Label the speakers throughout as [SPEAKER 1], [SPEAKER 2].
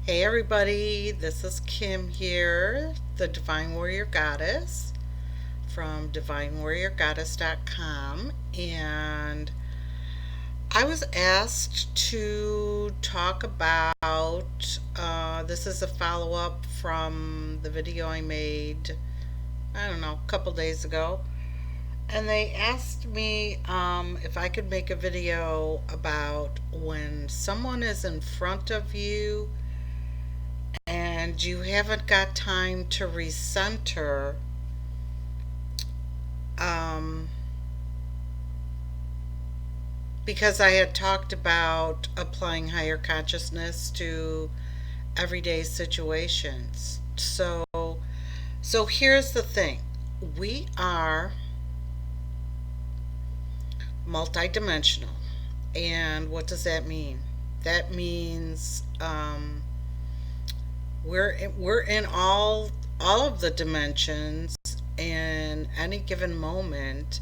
[SPEAKER 1] Hey everybody, this is Kim here, the Divine Warrior Goddess from divinewarriorgoddess.com, and I was asked to talk about this is a follow-up from the video I made, I don't know, a couple days ago. And they asked me if I could make a video about when someone is in front of you and you haven't got time to recenter, um, because I had talked about applying higher consciousness to everyday situations. So here's the thing. We are multidimensional. And what does that mean? That means we're in all of the dimensions in any given moment,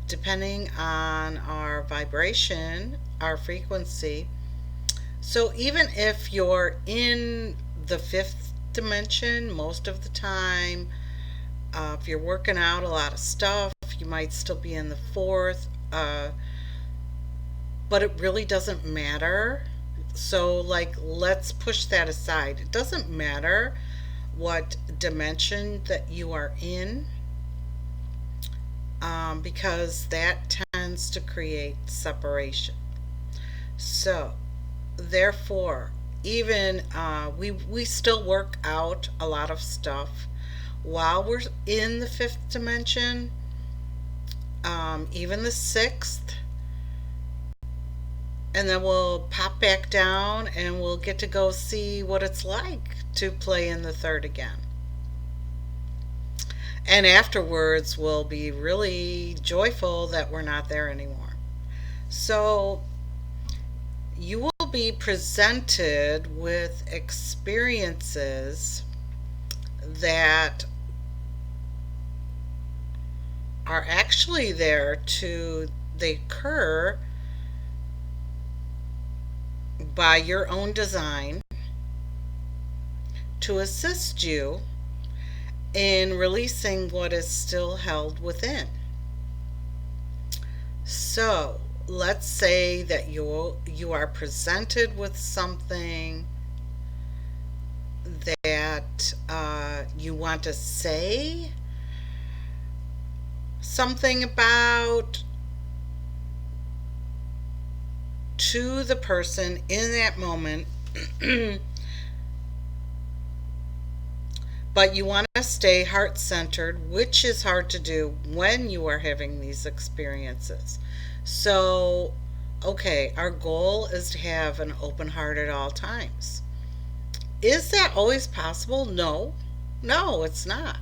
[SPEAKER 1] depending on our vibration, our frequency. So even if you're in the fifth dimension most of the time, if you're working out a lot of stuff, you might still be in the fourth. But it really doesn't matter. So, like, let's push that aside. It doesn't matter what dimension that you are in, because that tends to create separation. So, therefore, even we still work out a lot of stuff while we're in the fifth dimension, even the sixth, and then we'll pop back down and we'll get to go see what it's like to play in the third again. And afterwards, we'll be really joyful that we're not there anymore. So, you will be presented with experiences that are actually there to, they occur by your own design to assist you in releasing what is still held within. So, let's say that you are presented with something that you want to say something about to the person in that moment, but you want to stay heart centered, which is hard to do when you are having these experiences. So, okay, our goal is to have an open heart at all times. Is that always possible? No, no, it's not.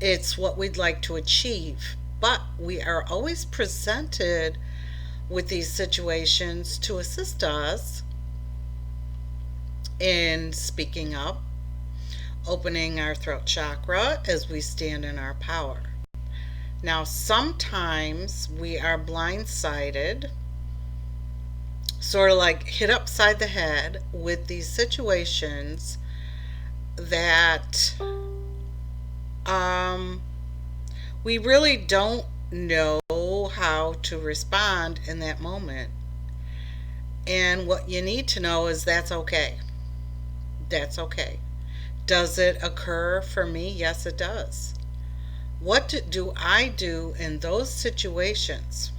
[SPEAKER 1] It's what we'd like to achieve, but we are always presented with these situations to assist us in speaking up, opening our throat chakra as we stand in our power. Now, sometimes we are blindsided, sort of like hit upside the head with these situations that we really don't know how to respond in that moment. And what you need to know is that's okay. That's okay. Does it occur for me? Yes, it does. What do I do in those situations?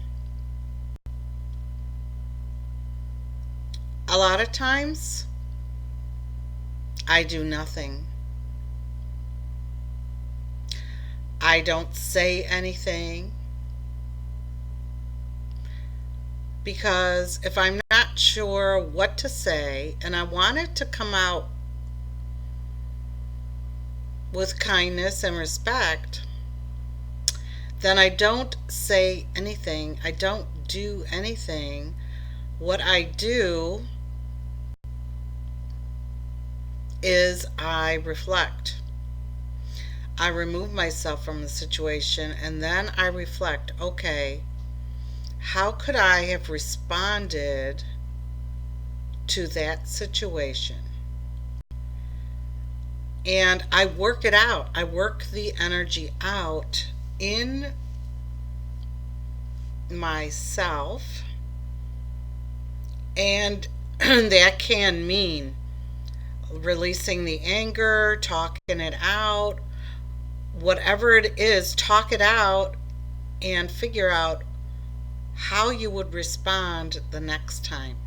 [SPEAKER 1] A lot of times, I do nothing. I don't say anything, because if I'm not sure what to say and I want it to come out with kindness and respect, then I don't say anything. I don't do anything. What I do is I reflect. I remove myself from the situation and then I reflect, okay, how could I have responded to that situation. And I work it out. I work the energy out in myself. And that can mean releasing the anger, talking it out, whatever it is, talk it out and figure out how you would respond the next time.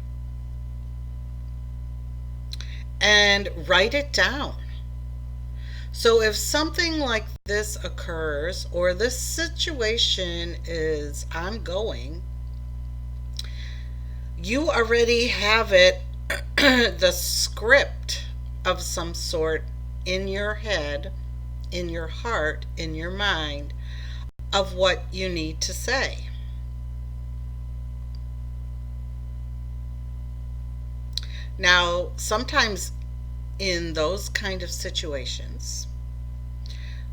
[SPEAKER 1] And write it down. So if something like this occurs or this situation is ongoing, you already have it, the script of some sort in your head, in your heart, in your mind, of what you need to say. Now, sometimes in those kind of situations,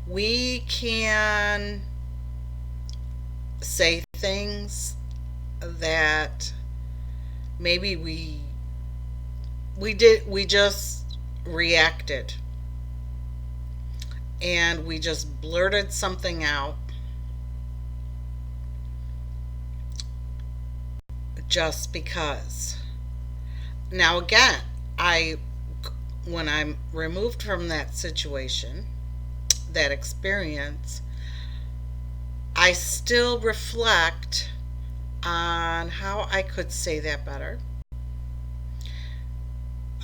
[SPEAKER 1] we can say things that maybe we just reacted and we just blurted something out just because. Now again, when I'm removed from that situation, that experience, I still reflect on how I could say that better.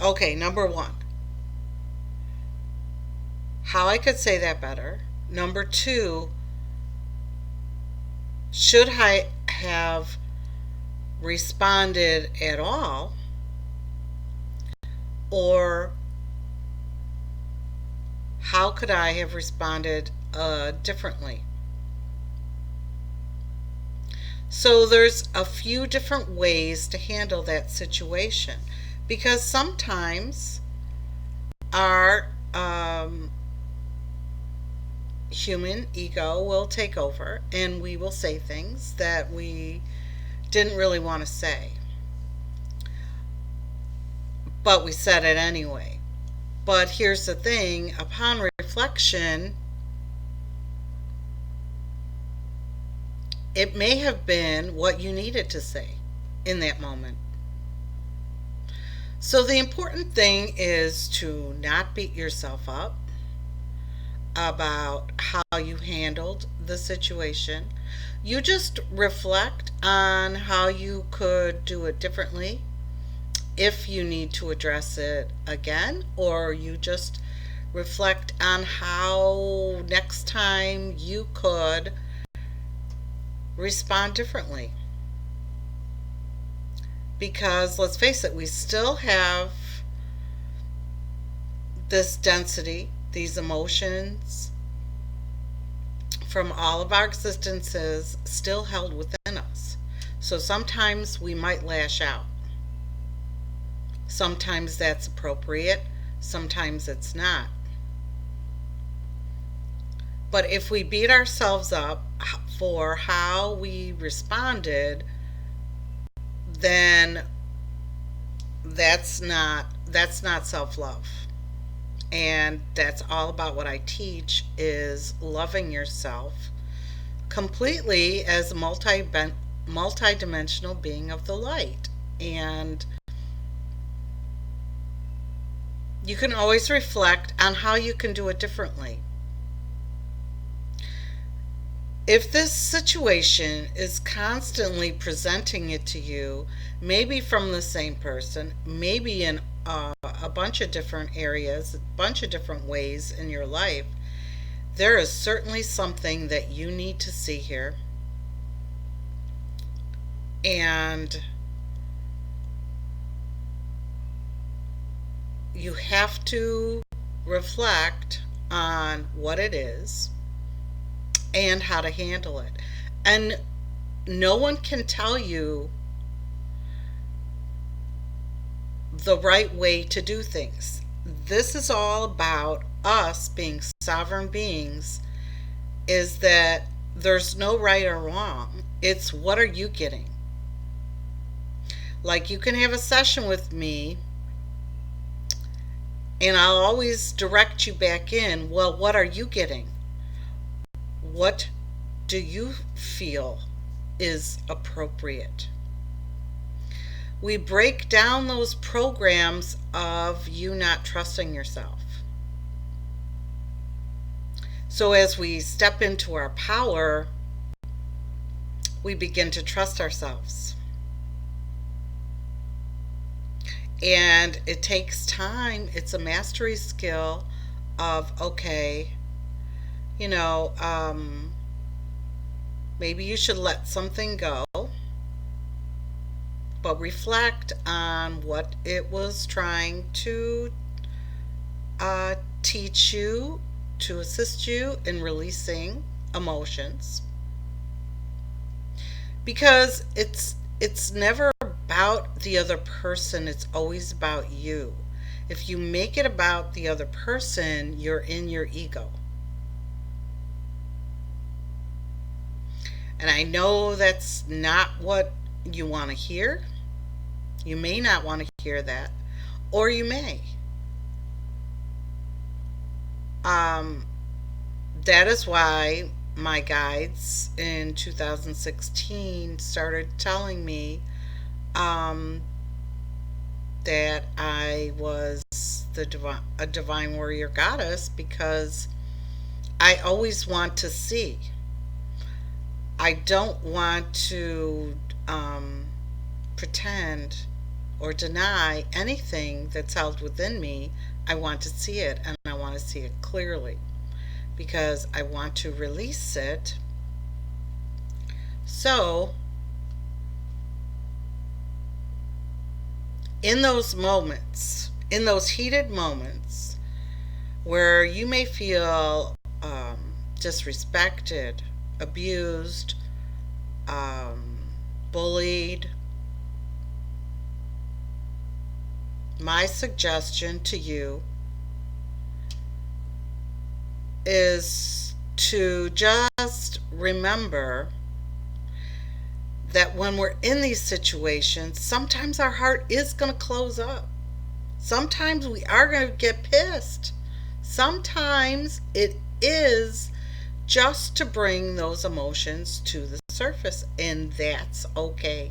[SPEAKER 1] Okay, number one, how I could say that better. Number two, should I have responded at all? Or how could I have responded differently? So there's a few different ways to handle that situation, because sometimes our human ego will take over and we will say things that we didn't really want to say, but we said it anyway. But here's the thing, upon reflection, it may have been what you needed to say in that moment. So the important thing is to not beat yourself up about how you handled the situation. You just reflect on how you could do it differently, if you need to address it again, or you just reflect on how next time you could respond differently. Because let's face it, we still have this density, these emotions from all of our existences still held within us. So sometimes we might lash out. Sometimes that's appropriate, sometimes it's not. But if we beat ourselves up for how we responded, then that's not self-love. And that's all about what I teach, is loving yourself completely as a multi-dimensional being of the light. And you can always reflect on how you can do it differently. If this situation is constantly presenting it to you, maybe from the same person, maybe in a bunch of different areas, a bunch of different ways in your life, there is certainly something that you need to see here. And you have to reflect on what it is and how to handle it. And no one can tell you the right way to do things. This is all about us being sovereign beings, is that there's no right or wrong. It's what are you getting? Like, you can have a session with me and I'll always direct you back in. Well, what are you getting? What do you feel is appropriate? We break down those programs of you not trusting yourself. So as we step into our power, we begin to trust ourselves. And it takes time. It's a mastery skill of, okay, you know, maybe you should let something go, but reflect on what it was trying to teach you, to assist you in releasing emotions. Because it's never about the other person, it's always about you. If you make it about the other person, you're in your ego. And I know that's not what you want to hear. You may not want to hear that, or you may. Um, that is why my guides in 2016 started telling me um, that I was a divine warrior goddess, because I always want to see. I don't want to pretend or deny anything that's held within me. I want to see it, and I want to see it clearly, because I want to release it. So, in those moments, in those heated moments where you may feel disrespected, abused, bullied, my suggestion to you is to just remember that when we're in these situations, sometimes our heart is going to close up. Sometimes we are going to get pissed. Sometimes it is just to bring those emotions to the surface, and that's okay.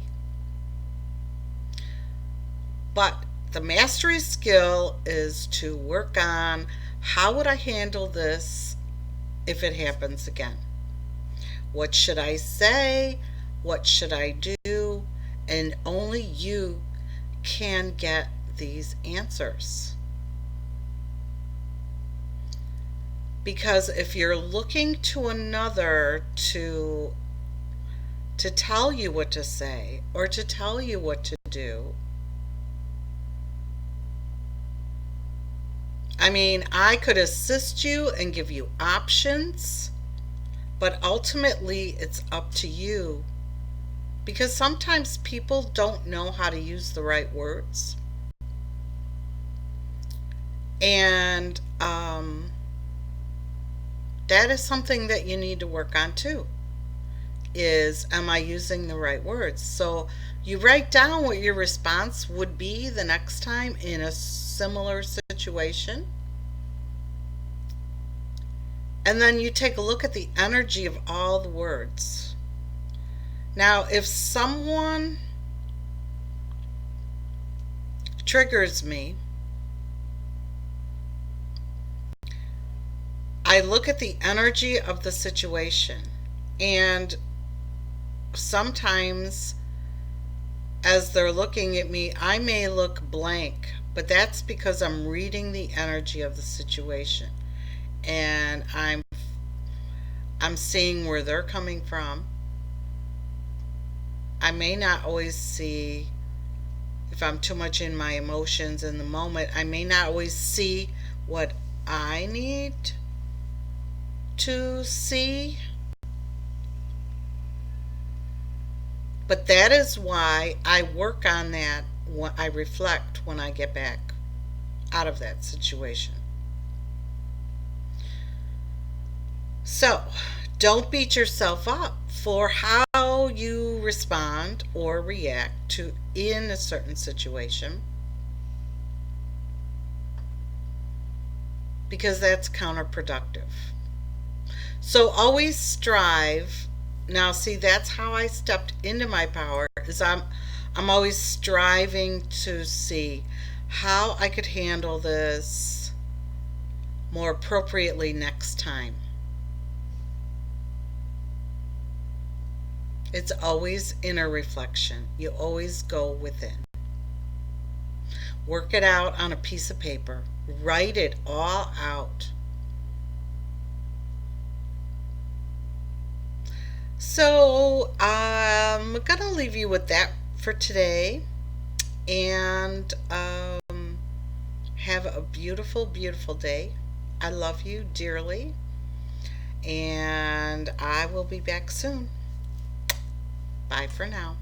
[SPEAKER 1] But the mastery skill is to work on, how would I handle this if it happens again? What should I say? What should I do? And only you can get these answers. Because if you're looking to another to tell you what to say or to tell you what to do, I mean, I could assist you and give you options, but ultimately it's up to you. Because sometimes people don't know how to use the right words. And that is something that you need to work on too. Is, am I using the right words? So you write down what your response would be the next time in a similar situation. And then you take a look at the energy of all the words. Now, if someone triggers me, I look at the energy of the situation, and sometimes as they're looking at me, I may look blank, but that's because I'm reading the energy of the situation, and I'm seeing where they're coming from. I may not always see, if I'm too much in my emotions in the moment, I may not always see what I need to see. But that is why I work on that. I reflect when I get back out of that situation. So, don't beat yourself up for how you respond or react to in a certain situation, because that's counterproductive. So always strive. Now see, that's how I stepped into my power, is I'm always striving to see how I could handle this more appropriately next time. It's always inner reflection. You always go within. Work it out on a piece of paper. Write it all out. So I'm going to leave you with that for today. And have a beautiful, beautiful day. I love you dearly. And I will be back soon. Bye for now.